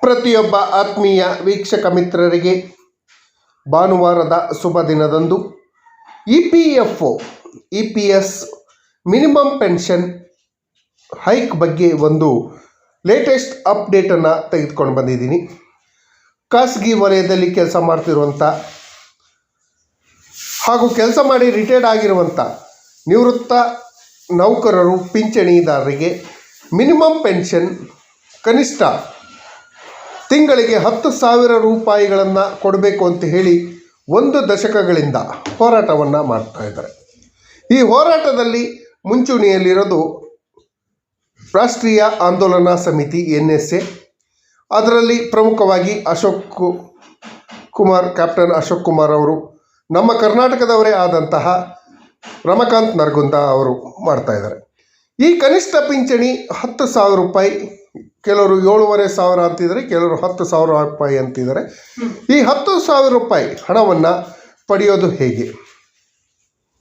ಪ್ರತಿಯೊಬ್ಬ ಆತ್ಮೀಯ ವೀಕ್ಷಕ ಮಿತ್ರರಿಗೆ ಭಾನುವಾರದ ಶುಭ ದಿನದಂದು EPS ಮಿನಿಮಮ್ ಪೆನ್ಷನ್ ಹೈಕ್ ಬಗ್ಗೆ ಒಂದು ಲೇಟೆಸ್ಟ್ ಅಪ್ಡೇಟನ್ನು ತೆಗೆದುಕೊಂಡು ಬಂದಿದ್ದೀನಿ. ಖಾಸಗಿ ವಲಯದಲ್ಲಿ ಕೆಲಸ ಮಾಡ್ತಿರುವಂಥ ಹಾಗೂ ಕೆಲಸ ಮಾಡಿ ರಿಟೈರ್ಡ್ ಆಗಿರುವಂಥ ನಿವೃತ್ತ ನೌಕರರು ಪಿಂಚಣಿದಾರರಿಗೆ ಮಿನಿಮಮ್ ಪೆನ್ಷನ್ ಕನಿಷ್ಠ ತಿಂಗಳಿಗೆ 10,000 ರೂಪಾಯಿಗಳನ್ನು ಕೊಡಬೇಕು ಅಂತ ಹೇಳಿ 1 ದಶಕಗಳಿಂದ ಹೋರಾಟವನ್ನು ಮಾಡ್ತಾ ಇದ್ದಾರೆ. ಈ ಹೋರಾಟದಲ್ಲಿ ಮುಂಚೂಣಿಯಲ್ಲಿರೋದು ರಾಷ್ಟ್ರೀಯ ಆಂದೋಲನಾ ಸಮಿತಿ NSA. ಅದರಲ್ಲಿ ಪ್ರಮುಖವಾಗಿ ಕ್ಯಾಪ್ಟನ್ ಅಶೋಕ್ ಕುಮಾರ್ ಅವರು, ನಮ್ಮ ಕರ್ನಾಟಕದವರೇ ಆದಂತಹ ರಮಾಕಾಂತ್ ನರಗುಂದ ಅವರು ಮಾಡ್ತಾ ಇದ್ದಾರೆ. ಈ ಕನಿಷ್ಠ ಪಿಂಚಣಿ 10,000 ರೂಪಾಯಿ, ಕೆಲವರು 7,500 ಅಂತಿದ್ದಾರೆ, ಕೆಲವರು 10,000 ರೂಪಾಯಿ ಅಂತಿದ್ದಾರೆ. ಈ 10,000 ರೂಪಾಯಿ ಹಣವನ್ನು ಪಡೆಯೋದು ಹೇಗೆ,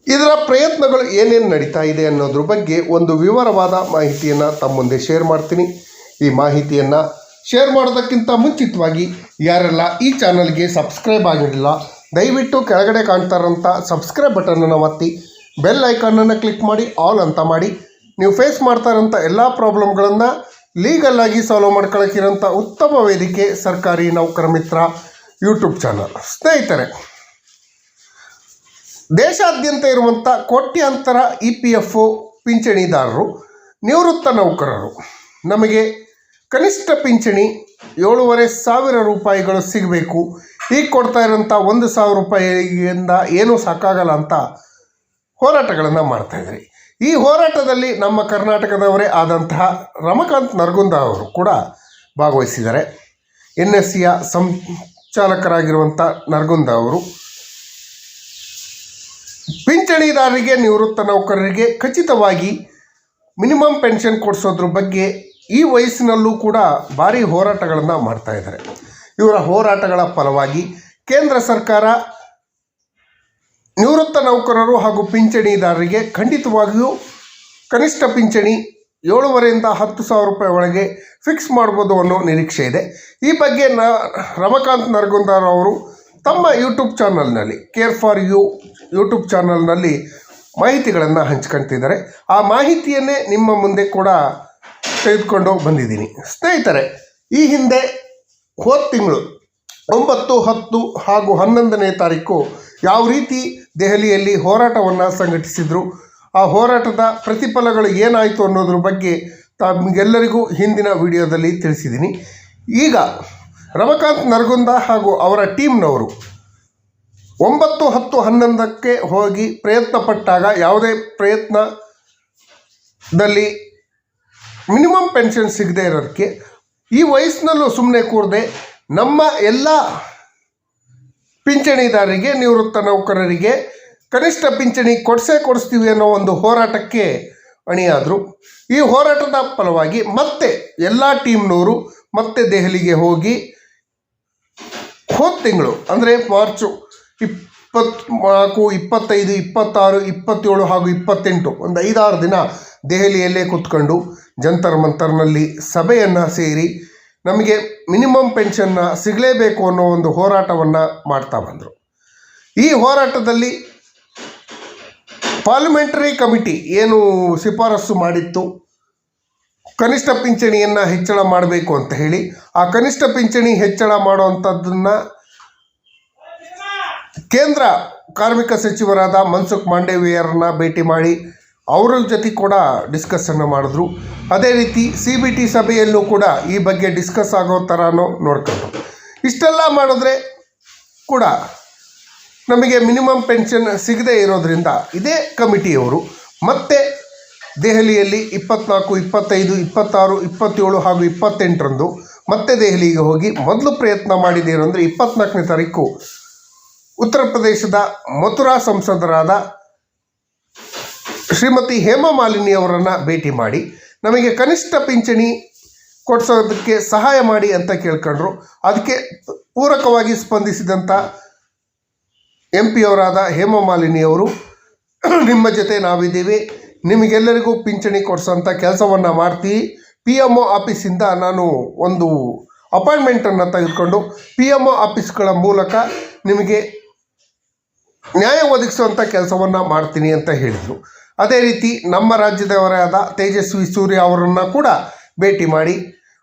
ಇದರ ಪ್ರಯತ್ನಗಳು ಏನೇನು ನಡೀತಾ ಇದೆ ಅನ್ನೋದ್ರ ಬಗ್ಗೆ ಒಂದು ವಿವರವಾದ ಮಾಹಿತಿಯನ್ನು ತಮ್ಮ ಮುಂದೆ ಶೇರ್ ಮಾಡ್ತೀನಿ. ಈ ಮಾಹಿತಿಯನ್ನು ಶೇರ್ ಮಾಡೋದಕ್ಕಿಂತ ಮುಂಚಿತವಾಗಿ ಯಾರೆಲ್ಲ ಈ ಚಾನಲ್ಗೆ ಸಬ್ಸ್ಕ್ರೈಬ್ ಆಗಿರಲಿಲ್ಲ, ದಯವಿಟ್ಟು ಕೆಳಗಡೆ ಕಾಣ್ತಾ ಇರೋಂಥ ಸಬ್ಸ್ಕ್ರೈಬ್ ಬಟನನ್ನು ಒತ್ತಿ ಬೆಲ್ ಐಕಾನನ್ನು ಕ್ಲಿಕ್ ಮಾಡಿ ಆಲ್ ಅಂತ ಮಾಡಿ. ನೀವು ಫೇಸ್ ಮಾಡ್ತಾ ಇರೋಂಥ ಎಲ್ಲ ಪ್ರಾಬ್ಲಮ್ಗಳನ್ನು ಲೀಗಲ್ ಆಗಿ ಸಾಲ್ವ್ ಮಾಡ್ಕೊಳ್ಳೋಕ್ಕಿರೋಂಥ ಉತ್ತಮ ವೇದಿಕೆ ಸರ್ಕಾರಿ ನೌಕರ ಮಿತ್ರ ಯೂಟ್ಯೂಬ್ ಚಾನಲ್. ಸ್ನೇಹಿತರೆ, ದೇಶಾದ್ಯಂತ ಇರುವಂಥ ಕೋಟ್ಯಾಂತರ EPF ಪಿಂಚಣಿದಾರರು, ನಿವೃತ್ತ ನೌಕರರು, ನಮಗೆ ಕನಿಷ್ಠ ಪಿಂಚಣಿ 7,500 ರೂಪಾಯಿಗಳು ಸಿಗಬೇಕು, ಈಗ ಕೊಡ್ತಾ ಇರೋಂಥ 1,000 ರೂಪಾಯಿಯಿಂದ ಏನೂ ಸಾಕಾಗಲ್ಲ ಅಂತ ಹೋರಾಟಗಳನ್ನು ಮಾಡ್ತಾಯಿದ್ರಿ. ಈ ಹೋರಾಟದಲ್ಲಿ ನಮ್ಮ ಕರ್ನಾಟಕದವರೇ ಆದಂತಹ ರಮಾಕಾಂತ್ ನರಗುಂದ ಅವರು ಕೂಡ ಭಾಗವಹಿಸಿದ್ದಾರೆ. NSA ಸಂಚಾಲಕರಾಗಿರುವಂಥ ನರಗುಂದ ಅವರು ಪಿಂಚಣಿದಾರರಿಗೆ, ನಿವೃತ್ತ ನೌಕರರಿಗೆ ಖಚಿತವಾಗಿ ಮಿನಿಮಮ್ ಪೆನ್ಷನ್ ಕೊಡಿಸೋದ್ರ ಬಗ್ಗೆ ಈ ವಯಸ್ಸಿನಲ್ಲೂ ಕೂಡ ಭಾರಿ ಹೋರಾಟಗಳನ್ನು ಮಾಡ್ತಾ ಇದ್ದಾರೆ. ಇವರ ಹೋರಾಟಗಳ ಫಲವಾಗಿ ಕೇಂದ್ರ ಸರ್ಕಾರ ನಿವೃತ್ತ ನೌಕರರು ಹಾಗೂ ಪಿಂಚಣಿದಾರರಿಗೆ ಖಂಡಿತವಾಗಿಯೂ ಕನಿಷ್ಠ ಪಿಂಚಣಿ 7,500ರಿಂದ 10,000 ರೂಪಾಯಿ ಒಳಗೆ ಫಿಕ್ಸ್ ಮಾಡ್ಬೋದು ಅನ್ನೋ ನಿರೀಕ್ಷೆ ಇದೆ. ಈ ಬಗ್ಗೆ ರಮಾಕಾಂತ್ ನರಗುಂದರ್ ಅವರು ತಮ್ಮ ಯೂಟ್ಯೂಬ್ ಚಾನಲ್ನಲ್ಲಿ, ಕೇರ್ ಫಾರ್ ಯು ಯೂಟ್ಯೂಬ್ ಚಾನಲ್ನಲ್ಲಿ ಮಾಹಿತಿಗಳನ್ನು ಹಂಚ್ಕೊಳ್ತಿದ್ದಾರೆ. ಆ ಮಾಹಿತಿಯನ್ನೇ ನಿಮ್ಮ ಮುಂದೆ ಕೂಡ ತೆಗೆದುಕೊಂಡು ಬಂದಿದ್ದೀನಿ. ಸ್ನೇಹಿತರೆ, ಈ ಹಿಂದೆ ಹೋದ ತಿಂಗಳು 9, 10 ಹಾಗೂ 11ನೇ ತಾರೀಕು ಯಾವ ರೀತಿ ದೆಹಲಿಯಲ್ಲಿ ಹೋರಾಟವನ್ನು ಸಂಘಟಿಸಿದರು, ಆ ಹೋರಾಟದ ಪ್ರತಿಫಲಗಳು ಏನಾಯಿತು ಅನ್ನೋದ್ರ ಬಗ್ಗೆ ತಮಗೆಲ್ಲರಿಗೂ ಹಿಂದಿನ ವಿಡಿಯೋದಲ್ಲಿ ತಿಳಿಸಿದ್ದೀನಿ. ಈಗ ರಮಾಕಾಂತ್ ನರಗುಂದ ಹಾಗೂ ಅವರ ಟೀಮ್ನವರು 9, 10, 11ಕ್ಕೆ ಹೋಗಿ ಪ್ರಯತ್ನ ಪಟ್ಟಾಗ ಯಾವುದೇ ಪ್ರಯತ್ನದಲ್ಲಿ ಮಿನಿಮಮ್ ಪೆನ್ಷನ್ ಸಿಗದೆ ಇರೋದಕ್ಕೆ ಈ ವಯಸ್ಸಿನಲ್ಲೂ ಸುಮ್ಮನೆ ಕೂರದೆ ನಮ್ಮ ಎಲ್ಲ ಪಿಂಚಣಿದಾರರಿಗೆ, ನಿವೃತ್ತ ನೌಕರರಿಗೆ ಕನಿಷ್ಠ ಪಿಂಚಣಿ ಕೊಡಿಸ್ತೀವಿ ಅನ್ನೋ ಒಂದು ಹೋರಾಟಕ್ಕೆ ಅಣಿಯಾದರು. ಈ ಹೋರಾಟದ ಫಲವಾಗಿ ಮತ್ತೆ ಎಲ್ಲ ಟೀಮ್ನವರು ಮತ್ತೆ ದೆಹಲಿಗೆ ಹೋಗಿ ಹೋದ ತಿಂಗಳು ಅಂದರೆ ಮಾರ್ಚ್ 24, 25, 26, 27 ಹಾಗೂ 28 ಒಂದು 5-6 ದಿನ ದೆಹಲಿಯಲ್ಲೇ ಕೂತ್ಕೊಂಡು ಜಂತರ್ ಮಂತರ್ನಲ್ಲಿ ಸಭೆಯನ್ನು ಸೇರಿ ನಮಗೆ ಮಿನಿಮಮ್ ಪೆನ್ಷನ್ನ ಸಿಗಲೇಬೇಕು ಅನ್ನೋ ಒಂದು ಹೋರಾಟವನ್ನು ಮಾಡ್ತಾ ಬಂದರು. ಈ ಹೋರಾಟದಲ್ಲಿ ಪಾರ್ಲಿಮೆಂಟರಿ ಕಮಿಟಿ ಏನು ಶಿಫಾರಸು ಮಾಡಿತ್ತು ಕನಿಷ್ಠ ಪಿಂಚಣಿಯನ್ನು ಹೆಚ್ಚಳ ಮಾಡಬೇಕು ಅಂತ ಹೇಳಿ, ಆ ಕನಿಷ್ಠ ಪಿಂಚಣಿ ಹೆಚ್ಚಳ ಮಾಡುವಂಥದ್ದನ್ನು ಕೇಂದ್ರ ಕಾರ್ಮಿಕ ಸಚಿವರಾದ ಮನ್ಸುಖ್ ಮಾಂಡವೀಯರನ್ನ ಭೇಟಿ ಮಾಡಿ ಅವರ ಜೊತೆ ಕೂಡ ಡಿಸ್ಕಸ್ಸನ್ನು ಮಾಡಿದ್ರು. ಅದೇ ರೀತಿ CBT ಸಭೆಯಲ್ಲೂ ಕೂಡ ಈ ಬಗ್ಗೆ ಡಿಸ್ಕಸ್ ಆಗೋ ಥರನೂ ನೋಡ್ಕೊಂಡ್ರು. ಇಷ್ಟೆಲ್ಲ ಮಾಡಿದ್ರೆ ಕೂಡ ನಮಗೆ ಮಿನಿಮಮ್ ಪೆನ್ಷನ್ ಸಿಗದೇ ಇರೋದ್ರಿಂದ ಇದೇ ಕಮಿಟಿಯವರು ಮತ್ತೆ ದೆಹಲಿಯಲ್ಲಿ 24, 25, 26, 27 ಹಾಗೂ 28ರಂದು ಮತ್ತೆ ದೆಹಲಿಗೆ ಹೋಗಿ ಮೊದಲು ಪ್ರಯತ್ನ ಮಾಡಿದ್ದೇನು ಅಂದರೆ 24ನೇ ತಾರೀಕು ಉತ್ತರ ಪ್ರದೇಶದ ಮಥುರಾ ಸಂಸದರಾದ ಶ್ರೀಮತಿ ಹೇಮಾ ಮಾಲಿನಿ ಅವರನ್ನು ಭೇಟಿ ಮಾಡಿ ನಮಗೆ ಕನಿಷ್ಠ ಪಿಂಚಣಿ ಕೊಡಿಸೋದಕ್ಕೆ ಸಹಾಯ ಮಾಡಿ ಅಂತ ಕೇಳ್ಕೊಂಡ್ರು. ಅದಕ್ಕೆ ಪೂರಕವಾಗಿ ಸ್ಪಂದಿಸಿದಂಥ MP ಅವರಾದ ಹೇಮಾ ಮಾಲಿನಿ ಅವರು, ನಿಮ್ಮ ಜೊತೆ ನಾವಿದ್ದೀವಿ, ನಿಮಗೆಲ್ಲರಿಗೂ ಪಿಂಚಣಿ ಕೊಡಿಸೋಂಥ ಕೆಲಸವನ್ನು ಮಾಡ್ತೀವಿ, PMO ಆಫೀಸಿಂದ ನಾನು ಒಂದು ಅಪಾಯಿಂಟ್ಮೆಂಟನ್ನು ತೆಗೆದುಕೊಂಡು PMO ಆಫೀಸ್ಗಳ ಮೂಲಕ ನಿಮಗೆ ನ್ಯಾಯ ಒದಗಿಸುವಂಥ ಕೆಲಸವನ್ನು ಮಾಡ್ತೀನಿ ಅಂತ ಹೇಳಿದರು. ಅದೇ ರೀತಿ ನಮ್ಮ ರಾಜ್ಯದವರೇ ಆದ ತೇಜಸ್ವಿ ಸೂರ್ಯ ಅವರನ್ನು ಕೂಡ ಭೇಟಿ ಮಾಡಿ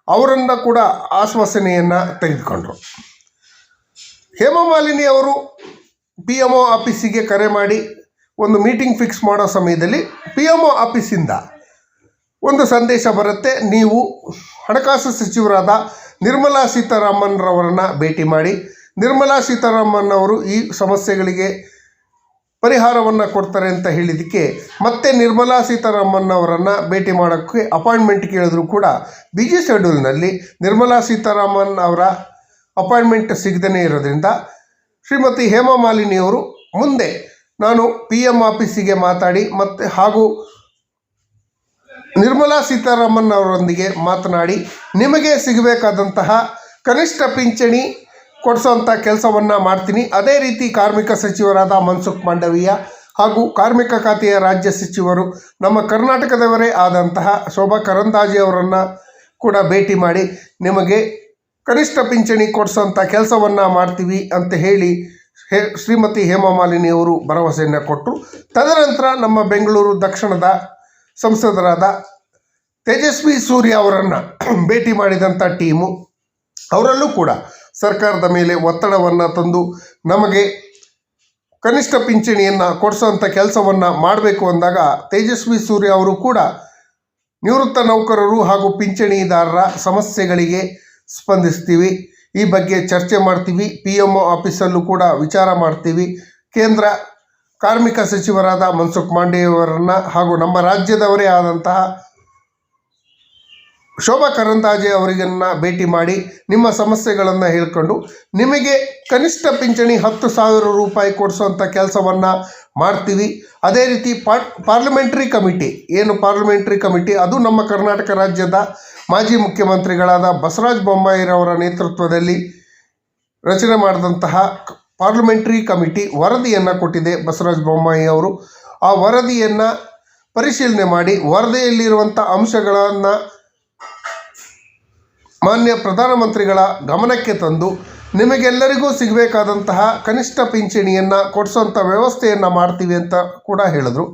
ಅವರನ್ನು ಕೂಡ ಆಶ್ವಾಸನೆಯನ್ನು ತೆಗೆದುಕೊಂಡರು. ಹೇಮಾಮಾಲಿನಿ ಅವರು PMO ಆಫೀಸಿಗೆ ಕರೆ ಮಾಡಿ ಒಂದು ಮೀಟಿಂಗ್ ಫಿಕ್ಸ್ ಮಾಡೋ ಸಮಯದಲ್ಲಿ PMO ಆಫೀಸಿಂದ ಒಂದು ಸಂದೇಶ ಬರುತ್ತೆ, ನೀವು ಹಣಕಾಸು ಸಚಿವರಾದ ನಿರ್ಮಲಾ ಸೀತಾರಾಮನ್ ರವರನ್ನು ಭೇಟಿ ಮಾಡಿ, ನಿರ್ಮಲಾ ಸೀತಾರಾಮನ್ ಅವರು ಈ ಸಮಸ್ಯೆಗಳಿಗೆ ಪರಿಹಾರವನ್ನು ಕೊಡ್ತಾರೆ ಅಂತ ಹೇಳಿದ್ದಕ್ಕೆ ಮತ್ತೆ ನಿರ್ಮಲಾ ಸೀತಾರಾಮನ್ ಅವರನ್ನು ಭೇಟಿ ಮಾಡೋಕ್ಕೆ ಅಪಾಯಿಂಟ್ಮೆಂಟ್ ಕೇಳಿದ್ರು ಕೂಡ ಬಿಜಿ ಶೆಡ್ಯೂಲ್ನಲ್ಲಿ ನಿರ್ಮಲಾ ಸೀತಾರಾಮನ್ ಅವರ ಅಪಾಯಿಂಟ್ಮೆಂಟ್ ಸಿಗದೇ ಇರೋದ್ರಿಂದ ಶ್ರೀಮತಿ ಹೇಮಾಮಾಲಿನಿ ಅವರು ಮುಂದೆ ನಾನು PM ಆಫೀಸಿಗೆ ಮಾತಾಡಿ ಮತ್ತು ಹಾಗೂ ನಿರ್ಮಲಾ ಸೀತಾರಾಮನ್ ಅವರೊಂದಿಗೆ ಮಾತನಾಡಿ ನಿಮಗೆ ಸಿಗಬೇಕಾದಂತಹ ಕನಿಷ್ಠ ಪಿಂಚಣಿ ಕೊಡಿಸೋಂಥ ಕೆಲಸವನ್ನು ಮಾಡ್ತೀನಿ. ಅದೇ ರೀತಿ ಕಾರ್ಮಿಕ ಸಚಿವರಾದ ಮನ್ಸುಖ್ ಮಾಂಡವೀಯ ಹಾಗೂ ಕಾರ್ಮಿಕ ಖಾತೆಯ ರಾಜ್ಯ ಸಚಿವರು ನಮ್ಮ ಕರ್ನಾಟಕದವರೇ ಆದಂತಹ ಶೋಭಾ ಕರಂದ್ಲಾಜೆ ಅವರನ್ನು ಕೂಡ ಭೇಟಿ ಮಾಡಿ ನಿಮಗೆ ಕನಿಷ್ಠ ಪಿಂಚಣಿ ಕೊಡಿಸೋಂಥ ಕೆಲಸವನ್ನು ಮಾಡ್ತೀವಿ ಅಂತ ಹೇಳಿ ಶ್ರೀಮತಿ ಹೇಮಾಮಾಲಿನಿ ಅವರು ಭರವಸೆಯನ್ನು ಕೊಟ್ಟರು. ತದನಂತರ ನಮ್ಮ ಬೆಂಗಳೂರು ದಕ್ಷಿಣದ ಸಂಸದರಾದ ತೇಜಸ್ವಿ ಸೂರ್ಯ ಅವರನ್ನು ಭೇಟಿ ಮಾಡಿದಂಥ ಟೀಮು ಅವರಲ್ಲೂ ಕೂಡ ಸರ್ಕಾರದ ಮೇಲೆ ಒತ್ತಡವನ್ನು ತಂದು ನಮಗೆ ಕನಿಷ್ಠ ಪಿಂಚಣಿಯನ್ನು ಕೊಡಿಸೋಂಥ ಕೆಲಸವನ್ನು ಮಾಡಬೇಕು ಅಂದಾಗ ತೇಜಸ್ವಿ ಸೂರ್ಯ ಅವರು ಕೂಡ ನಿವೃತ್ತ ನೌಕರರು ಹಾಗೂ ಪಿಂಚಣಿದಾರರ ಸಮಸ್ಯೆಗಳಿಗೆ ಸ್ಪಂದಿಸ್ತೀವಿ, ಈ ಬಗ್ಗೆ ಚರ್ಚೆ ಮಾಡ್ತೀವಿ, PMO ಆಫೀಸಲ್ಲೂ ಕೂಡ ವಿಚಾರ ಮಾಡ್ತೀವಿ, ಕೇಂದ್ರ ಕಾರ್ಮಿಕ ಸಚಿವರಾದ ಮನ್ಸುಖ್ ಮಾಂಡವೀಯವರನ್ನು ಹಾಗೂ ನಮ್ಮ ರಾಜ್ಯದವರೇ ಆದಂತಹ ಶೋಭಾ ಕರಂದ್ಲಾಜೆ ಅವರಿಗನ್ನು ಭೇಟಿ ಮಾಡಿ ನಿಮ್ಮ ಸಮಸ್ಯೆಗಳನ್ನು ಹೇಳ್ಕೊಂಡು ನಿಮಗೆ ಕನಿಷ್ಠ ಪಿಂಚಣಿ 10,000 ರೂಪಾಯಿ ಕೊಡಿಸುವಂಥ ಕೆಲಸವನ್ನು ಮಾಡ್ತೀವಿ. ಅದೇ ರೀತಿ ಪಾರ್ಲಿಮೆಂಟ್ರಿ ಕಮಿಟಿ ಪಾರ್ಲಿಮೆಂಟ್ರಿ ಕಮಿಟಿ ಅದು ನಮ್ಮ ಕರ್ನಾಟಕ ರಾಜ್ಯದ ಮಾಜಿ ಮುಖ್ಯಮಂತ್ರಿಗಳಾದ ಬಸವರಾಜ ಬೊಮ್ಮಾಯಿರವರ ನೇತೃತ್ವದಲ್ಲಿ ರಚನೆ ಮಾಡಿದಂತಹ ಪಾರ್ಲಿಮೆಂಟ್ರಿ ಕಮಿಟಿ ವರದಿಯನ್ನು ಕೊಟ್ಟಿದೆ ಬಸವರಾಜ ಬೊಮ್ಮಾಯಿ ಅವರು. ಆ ವರದಿಯನ್ನು ಪರಿಶೀಲನೆ ಮಾಡಿ ವರದಿಯಲ್ಲಿರುವಂಥ ಅಂಶಗಳನ್ನು ಮಾನ್ಯ ಪ್ರಧಾನಮಂತ್ರಿಗಳ ಗಮನಕ್ಕೆ ತಂದು ನಿಮಗೆಲ್ಲರಿಗೂ ಸಿಗಬೇಕಾದಂತಹ ಕನಿಷ್ಠ ಪಿಂಚಣಿಯನ್ನು ಕೊಡಿಸೋಂಥ ವ್ಯವಸ್ಥೆಯನ್ನು ಮಾಡ್ತೀವಿ ಅಂತ ಕೂಡ ಹೇಳಿದ್ರು.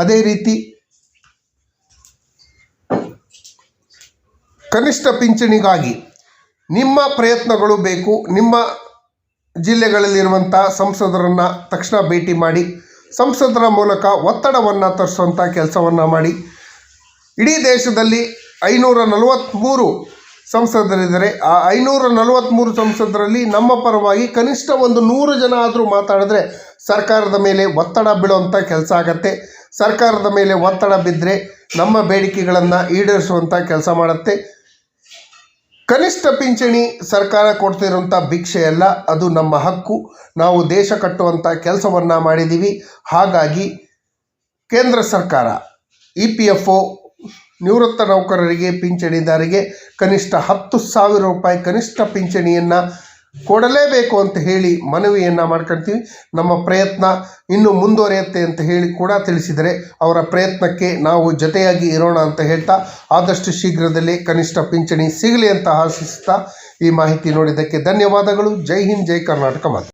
ಅದೇ ರೀತಿ ಕನಿಷ್ಠ ಪಿಂಚಣಿಗಾಗಿ ನಿಮ್ಮ ಪ್ರಯತ್ನಗಳು ಬೇಕು. ನಿಮ್ಮ ಜಿಲ್ಲೆಗಳಲ್ಲಿರುವಂಥ ಸಂಸದರನ್ನು ತಕ್ಷಣ ಭೇಟಿ ಮಾಡಿ ಸಂಸದರ ಮೂಲಕ ಒತ್ತಡವನ್ನು ತರಿಸುವಂಥ ಕೆಲಸವನ್ನು ಮಾಡಿ. ಇಡೀ ದೇಶದಲ್ಲಿ 543 ಸಂಸದರಿದ್ದಾರೆ. ಆ 543 ಸಂಸದರಲ್ಲಿ ನಮ್ಮ ಪರವಾಗಿ ಕನಿಷ್ಠ ಒಂದು 100 ಜನ ಆದರೂ ಮಾತಾಡಿದ್ರೆ ಸರ್ಕಾರದ ಮೇಲೆ ಒತ್ತಡ ಬೀಳುವಂಥ ಕೆಲಸ ಆಗತ್ತೆ. ಸರ್ಕಾರದ ಮೇಲೆ ಒತ್ತಡ ಬಿದ್ದರೆ ನಮ್ಮ ಬೇಡಿಕೆಗಳನ್ನು ಈಡೇರಿಸುವಂಥ ಕೆಲಸ ಮಾಡುತ್ತೆ. ಕನಿಷ್ಠ ಪಿಂಚಣಿ ಸರ್ಕಾರ ಕೊಡ್ತಿರುವಂಥ ಭಿಕ್ಷೆಯಲ್ಲ, ಅದು ನಮ್ಮ ಹಕ್ಕು. ನಾವು ದೇಶ ಕಟ್ಟುವಂಥ ಕೆಲಸವನ್ನು ಮಾಡಿದ್ದೀವಿ. ಹಾಗಾಗಿ ಕೇಂದ್ರ ಸರ್ಕಾರ EPFO ನಿವೃತ್ತ ನೌಕರರಿಗೆ ಪಿಂಚಣಿದಾರರಿಗೆ ಕನಿಷ್ಠ 10,000 ರೂಪಾಯಿ ಕನಿಷ್ಠ ಪಿಂಚಣಿಯನ್ನು ಕೊಡಲೇಬೇಕು ಅಂತ ಹೇಳಿ ಮನವಿಯನ್ನು ಮಾಡ್ಕೊಳ್ತೀವಿ. ನಮ್ಮ ಪ್ರಯತ್ನ ಇನ್ನೂ ಮುಂದುವರಿಯುತ್ತೆ ಅಂತ ಹೇಳಿ ಕೂಡ ತಿಳಿಸಿದರೆ ಅವರ ಪ್ರಯತ್ನಕ್ಕೆ ನಾವು ಜೊತೆಯಾಗಿ ಇರೋಣ ಅಂತ ಹೇಳ್ತಾ ಆದಷ್ಟು ಶೀಘ್ರದಲ್ಲೇ ಕನಿಷ್ಠ ಪಿಂಚಣಿ ಸಿಗಲಿ ಅಂತ ಆಶಿಸ್ತಾ ಈ ಮಾಹಿತಿ ನೋಡಿದ್ದಕ್ಕೆ ಧನ್ಯವಾದಗಳು. ಜೈ ಹಿಂದ್, ಜೈ ಕರ್ನಾಟಕ ಮಾತೆ.